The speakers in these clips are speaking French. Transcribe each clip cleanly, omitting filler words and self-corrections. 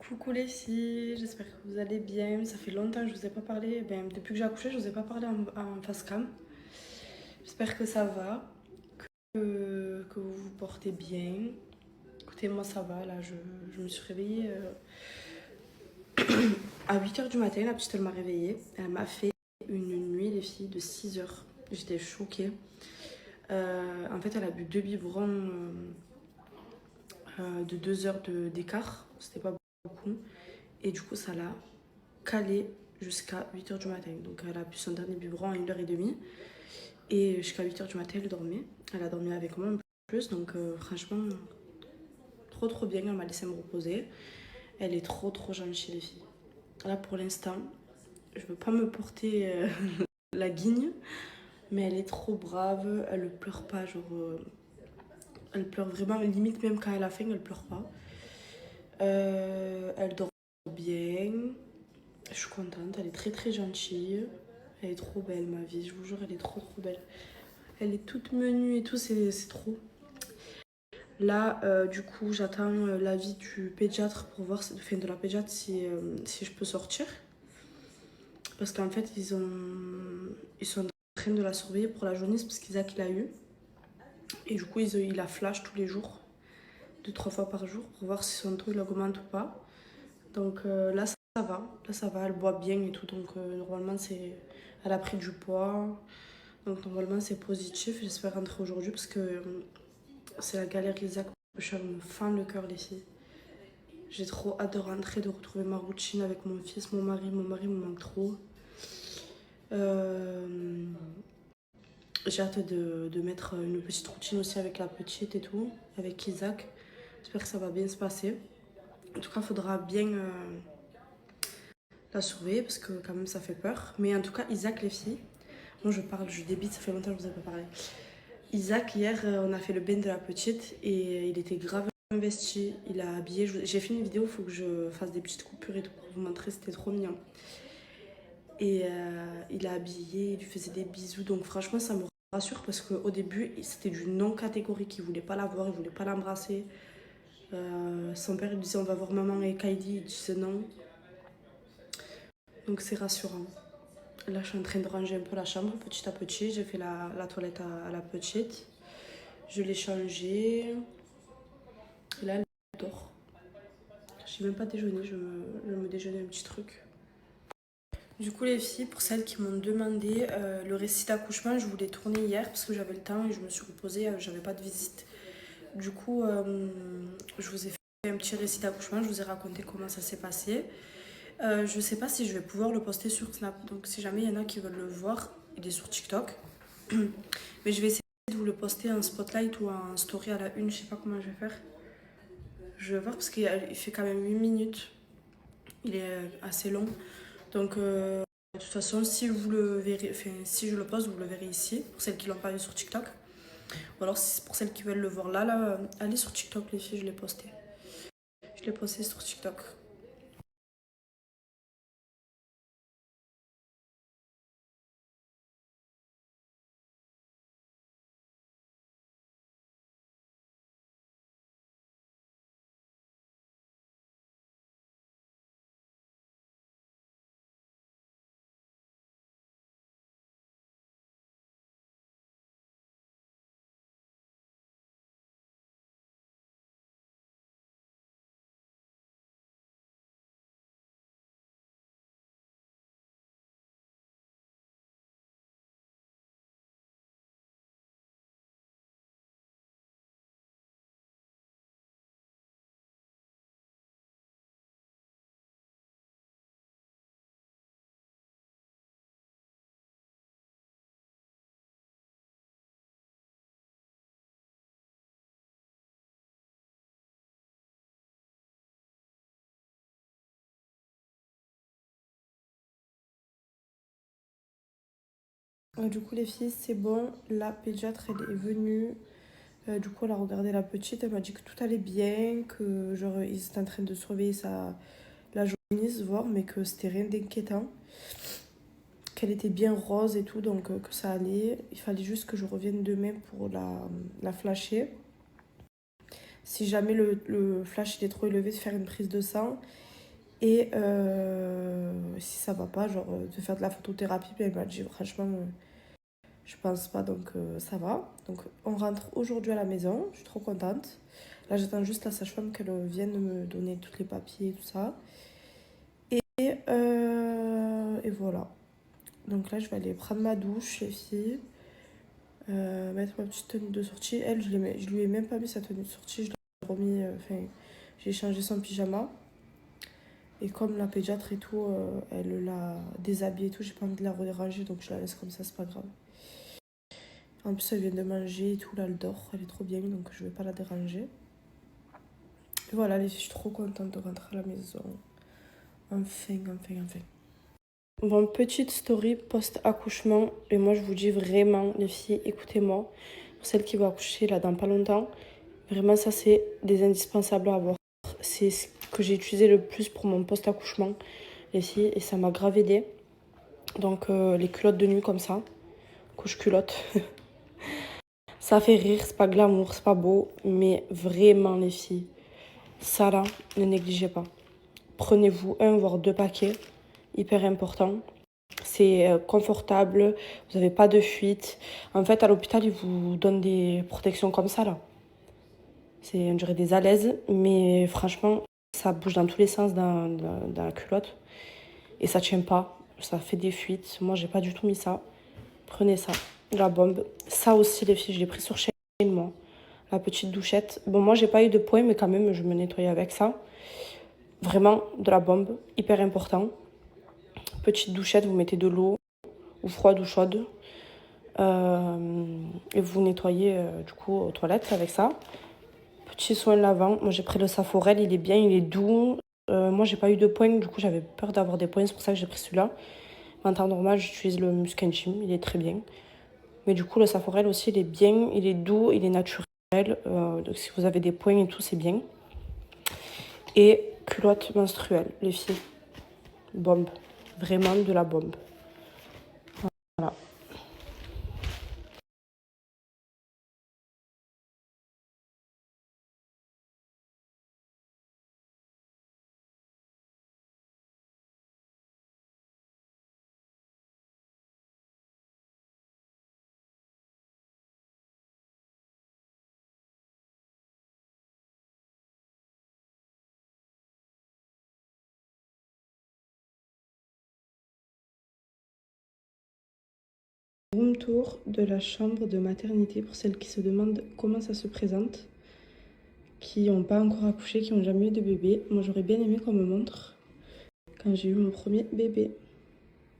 Coucou les filles, j'espère que vous allez bien. Ça fait longtemps que je vous ai pas parlé. Depuis que j'ai accouché, je vous ai pas parlé en face cam. J'espère que ça va, que vous vous portez bien. Écoutez, moi ça va. Là, je me suis réveillée à 8 h du matin. La petite, elle m'a réveillée. Elle m'a fait une nuit, les filles, de 6 heures. J'étais choquée. En fait, elle a bu deux biberons de 2 heures d'écart. C'était pas beaucoup. Et du coup, ça l'a calée jusqu'à 8 h du matin. Donc elle a bu son dernier biberon à 1 h 30. Et jusqu'à 8 h du matin, elle dormait. Elle a dormi avec moi un peu plus. Donc franchement, trop bien. Elle m'a laissé me reposer. Elle est trop gentille, les filles. Là, pour l'instant, je veux pas me porter la guigne. Mais elle est trop brave. Elle ne pleure pas. Genre, elle pleure vraiment. Limite, même quand elle a faim, elle pleure pas. Elle dort bien. Je suis contente. Elle est très gentille. Elle est trop belle, ma vie. Je vous jure, elle est trop belle. Elle est toute menue et tout, c'est trop. Là, du coup, j'attends l'avis du pédiatre pour voir, enfin de la pédiatre, si je peux sortir. Parce qu'en fait, ils sont en train de la surveiller pour la jaunisse parce qu'Isaac il a eu. Et du coup, il la flash tous les jours, 2-3 fois par jour, pour voir si son taux il augmente ou pas. Donc là, ça va. Là, ça va, elle boit bien et tout. Donc normalement, elle a pris du poids. Donc normalement, c'est positif. J'espère rentrer aujourd'hui parce que c'est la galère Isaac. Je me fend le cœur, les filles. J'ai trop hâte de rentrer, de retrouver ma routine avec mon fils, mon mari. Mon mari me manque trop. Euh, j'ai hâte de mettre une petite routine aussi avec la petite et tout, avec Isaac. J'espère que ça va bien se passer. En tout cas, il faudra bien la surveiller parce que quand même ça fait peur. Mais en tout cas, Isaac, les filles, moi je parle, je débite, ça fait longtemps que je vous ai pas parlé. Isaac, hier, on a fait le bain de la petite et il était grave investi. Il a habillé. J'ai fait une vidéo, il faut que je fasse des petites coupures et tout pour vous montrer, c'était trop mignon. Et il a habillé, il lui faisait des bisous. Donc franchement, ça me rassure parce qu'au début, c'était du non catégorique. Il voulait pas la voir, il voulait pas l'embrasser. Son père il disait on va voir maman et Kylie, il disait non. Donc c'est rassurant. Là, je suis en train de ranger un peu la chambre petit à petit. J'ai fait la toilette à la petite. Je l'ai changée. Et là, elle dort. J'ai même pas déjeuné, je me déjeuner un petit truc. Du coup, les filles, pour celles qui m'ont demandé le récit d'accouchement, je voulais tourner hier parce que j'avais le temps et je me suis reposée, j'avais pas de visite. Du coup, je vous ai fait un petit récit d'accouchement, je vous ai raconté comment ça s'est passé. Je sais pas si je vais pouvoir le poster sur Snap, donc si jamais il y en a qui veulent le voir, il est sur TikTok. Mais je vais essayer de vous le poster en spotlight ou en story à la une, je sais pas comment je vais faire. Je vais voir parce qu'il fait quand même 8 minutes. Il est assez long. Donc, de toute façon, si vous le verrez, enfin, si je le poste, vous le verrez ici, pour celles qui l'ont pas vu sur TikTok. Ou alors, si c'est pour celles qui veulent le voir là, allez sur TikTok, les filles, je l'ai posté. Je l'ai posté sur TikTok. Du coup, les filles, c'est bon. La pédiatre, elle est venue. Du coup, elle a regardé la petite. Elle m'a dit que tout allait bien, que genre, ils étaient en train de surveiller la jaunisse, voir, mais que c'était rien d'inquiétant. Qu'elle était bien rose et tout, donc que ça allait. Il fallait juste que je revienne demain pour la flasher. Si jamais le flash il est trop élevé, de faire une prise de sang. Et si ça va pas, genre de faire de la photothérapie, puis elle m'a dit franchement, je pense pas, donc ça va. Donc on rentre aujourd'hui à la maison, je suis trop contente. Là j'attends juste la sage-femme qu'elle vienne me donner tous les papiers et tout ça. Et voilà. Donc là je vais aller prendre ma douche, les filles. Mettre ma petite tenue de sortie. Elle, je lui ai même pas mis sa tenue de sortie, je l'ai remis, enfin, j'ai changé son pyjama. Et comme la pédiatre et tout, elle l'a déshabillée et tout, j'ai pas envie de la déranger, donc je la laisse comme ça, c'est pas grave. En plus, elle vient de manger et tout, là, elle dort, elle est trop bien, donc je vais pas la déranger. Et voilà, les filles, je suis trop contente de rentrer à la maison. Enfin, enfin, enfin. Bon, petite story post-accouchement, et moi je vous dis vraiment, les filles, écoutez-moi, pour celles qui vont accoucher là dans pas longtemps, vraiment ça c'est des indispensables à avoir. C'est ce que j'ai utilisé le plus pour mon post-accouchement, les filles, et ça m'a grave aidé. Donc les culottes de nuit comme ça, couche culotte. Ça fait rire, c'est pas glamour, c'est pas beau, mais vraiment les filles, ça là, ne négligez pas. Prenez-vous un voire deux paquets, hyper important. C'est confortable, vous n'avez pas de fuite. En fait, à l'hôpital, ils vous donnent des protections comme ça là. C'est, on dirait des alaises, mais franchement, ça bouge dans tous les sens dans la culotte. Et ça tient pas, ça fait des fuites. Moi, j'ai pas du tout mis ça. Prenez ça, la bombe. Ça aussi, les filles, je l'ai pris sur Shein, moi. La petite douchette. Bon, moi, j'ai pas eu de points, mais quand même, je me nettoyais avec ça. Vraiment, de la bombe, hyper important. Petite douchette, vous mettez de l'eau, ou froide ou chaude. Et vous nettoyez, du coup, aux toilettes avec ça. Petit soin lavant. Moi, j'ai pris le Saforel, il est bien, il est doux. Moi, j'ai pas eu de points, du coup, j'avais peur d'avoir des points, c'est pour ça que j'ai pris celui-là. En temps normal, j'utilise le Muskenchim, il est très bien. Mais du coup, le Saforel aussi, il est bien, il est doux, il est naturel. Donc si vous avez des points et tout, c'est bien. Et culotte menstruelle, les filles. Bombe. Vraiment de la bombe. Voilà. Room tour de la chambre de maternité pour celles qui se demandent comment ça se présente, qui n'ont pas encore accouché, qui n'ont jamais eu de bébé. Moi, j'aurais bien aimé qu'on me montre quand j'ai eu mon premier bébé.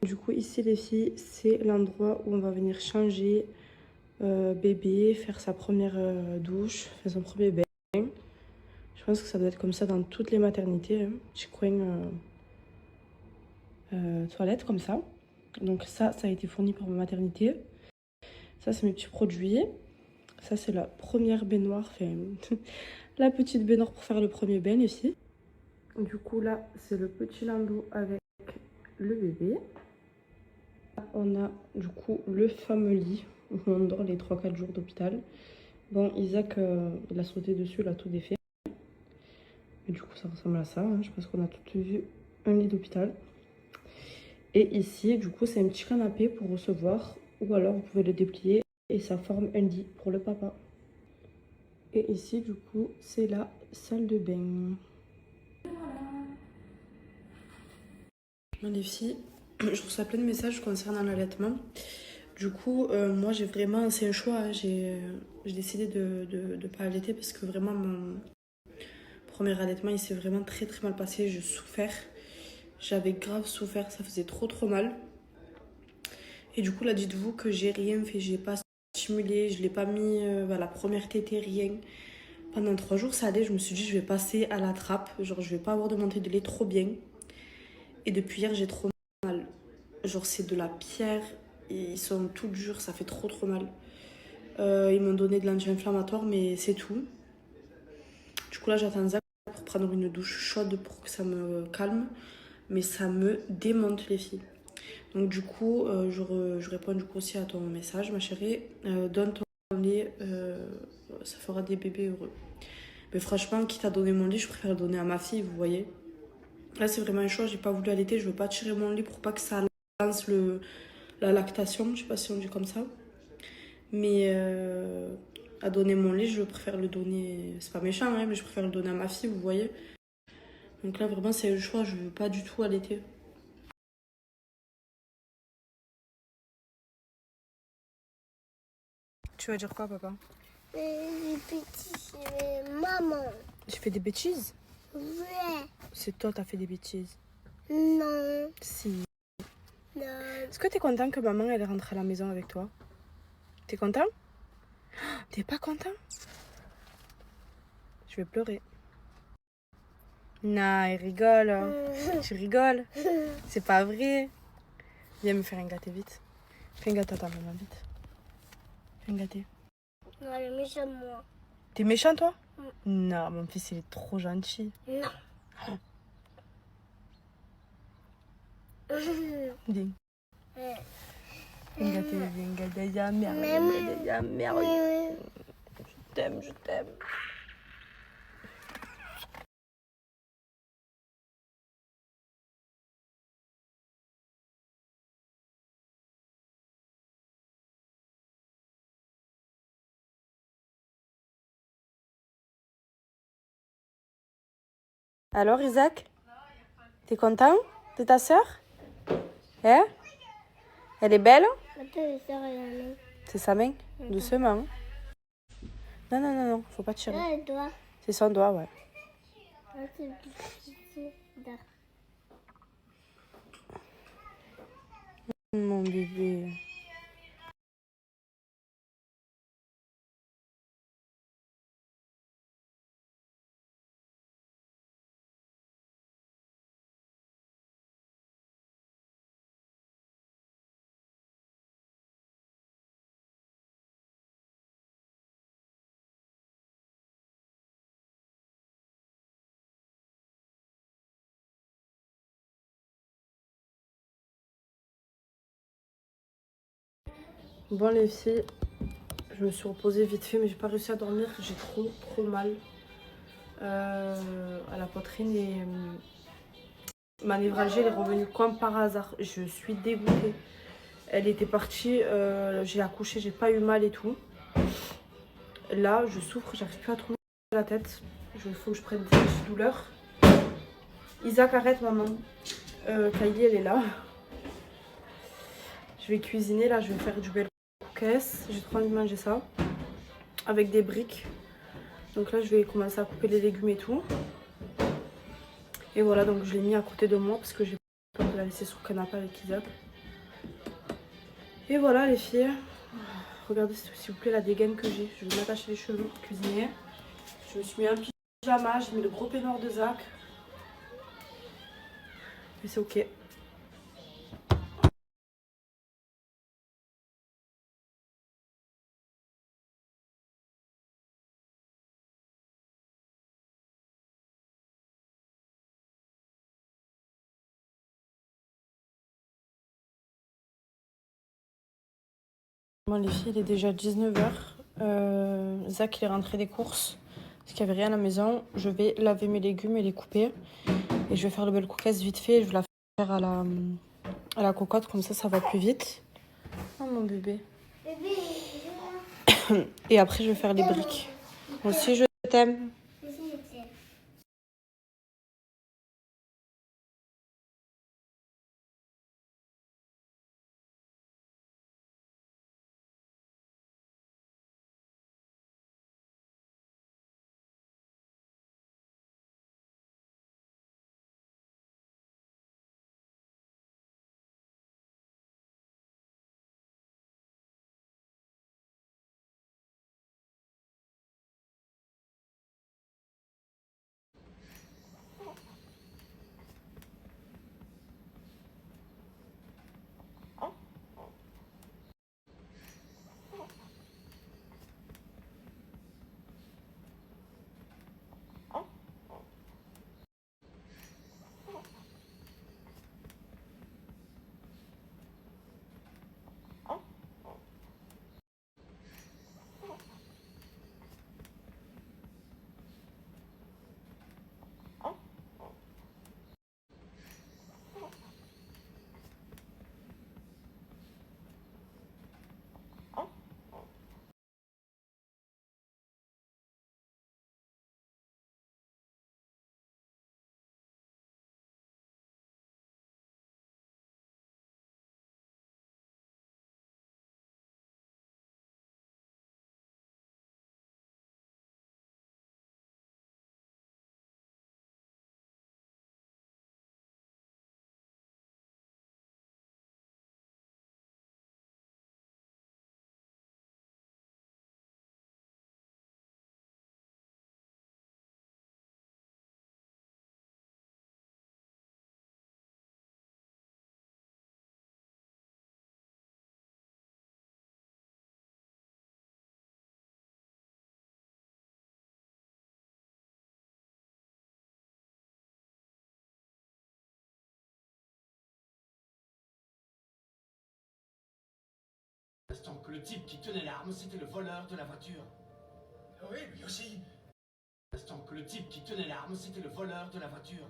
Du coup, ici, les filles, c'est l'endroit où on va venir changer bébé, faire sa première douche, faire son premier bain. Je pense que ça doit être comme ça dans toutes les maternités, hein. Petit coin toilette comme ça. Donc ça a été fourni par ma maternité. Ça, c'est mes petits produits. Ça, c'est la première baignoire, enfin, la petite baignoire pour faire le premier bain ici. Du coup, là, c'est le petit landau avec le bébé. On a du coup le fameux lit où on dort les 3-4 jours d'hôpital. Bon, Isaac, il a sauté dessus, il a tout défait. Et du coup, ça ressemble à ça, hein. Je pense qu'on a toutes vu un lit d'hôpital. Et ici, du coup, c'est un petit canapé pour recevoir. Ou alors, vous pouvez le déplier et ça forme un lit pour le papa. Et ici, du coup, c'est la salle de bain. Bon, les filles, je reçois plein de messages concernant l'allaitement. Du coup, moi, j'ai vraiment... C'est un choix, hein. J'ai décidé de ne pas allaiter parce que vraiment, mon premier allaitement, il s'est vraiment très très mal passé. J'ai souffert. J'avais grave souffert. Ça faisait trop trop mal. Et du coup, là, dites-vous que j'ai rien fait. J'ai pas stimulé. Je l'ai pas mis la première tétée, rien. Pendant 3 jours, ça allait. Je me suis dit, je vais passer à la trappe. Genre, je vais pas avoir de montée de lait trop bien. Et depuis hier, j'ai trop mal. Genre, c'est de la pierre. Ils sont tout durs. Ça fait trop trop mal. Ils m'ont donné de l'anti-inflammatoire, mais c'est tout. Du coup, là, j'attends Zach pour prendre une douche chaude pour que ça me calme. Mais ça me démonte, les filles. Donc, du coup, je réponds du coup aussi à ton message, ma chérie. Donne ton lait, ça fera des bébés heureux. Mais franchement, quitte à donner mon lit, je préfère le donner à ma fille, vous voyez. Là, c'est vraiment un choix. J'ai pas voulu allaiter. Je veux pas tirer mon lait pour pas que ça lance la lactation. Je sais pas si on dit comme ça. Mais à donner mon lait, je préfère le donner. C'est pas méchant, hein, mais je préfère le donner à ma fille, vous voyez. Donc là, vraiment, c'est un choix. Je veux pas du tout allaiter. Tu vas dire quoi, papa? Les petits, maman. Tu fais des bêtises? Ouais. C'est toi, t'as fait des bêtises. Non. Si. Non. Est-ce que t'es content que maman, elle rentre à la maison avec toi? T'es content? T'es pas content? Je vais pleurer. Non, il rigole. Tu rigoles? C'est pas vrai. Viens me faire un gâté vite. Fais un gâteau à ta maman vite. Fais un gâté. Non, le méchant de moi. T'es méchant, toi? Non, mon fils, il est trop gentil. Non. Viens. Un gâté, viens, gâté, ya merde, ya merde. Je t'aime, je t'aime. Alors, Isaac? T'es content de ta sœur? Hein? Elle est belle? C'est sa main? Doucement. Non, non, non, non, faut pas tirer. Là, le doigt. C'est son doigt, ouais. Là, c'est petit. Mon bébé. Bon, les filles, je me suis reposée vite fait, mais j'ai pas réussi à dormir. J'ai trop mal à la poitrine et ma névralgie elle est revenue comme par hasard. Je suis dégoûtée. Elle était partie, j'ai accouché, j'ai pas eu mal et tout. Là, je souffre, j'arrive plus à tourner la tête. Il faut que je prenne des douleurs. Isaac, arrête, maman. Kylie, elle est là. Je vais cuisiner, là, je vais faire du bel cookies. J'ai trop envie de manger ça. Avec des briques. Donc là, je vais commencer à couper les légumes et tout. Et voilà, donc je l'ai mis à côté de moi parce que j'ai peur de la laisser sur le canapé avec Isaac. Et voilà, les filles. Regardez s'il vous plaît la dégaine que j'ai. Je vais m'attacher les cheveux pour cuisiner. Je me suis mis un pyjama, j'ai mis le gros peignoir de Zach. Mais c'est ok. Bon les filles, il est déjà 19h. Zach il est rentré des courses. Parce qu'il n'y avait rien à la maison. Je vais laver mes légumes et les couper. Et je vais faire le bel cookies vite fait. Je vais la faire à la cocotte, comme ça va plus vite. Oh mon bébé. Et après je vais faire les briques. Moi aussi je t'aime. que le type qui tenait l'arme, c'était le voleur de la voiture. Oui, lui aussi. L'instant que le type qui tenait l'arme, c'était le voleur de la voiture.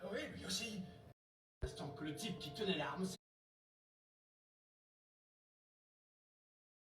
Oui, lui aussi. L'instant que le type qui tenait l'arme,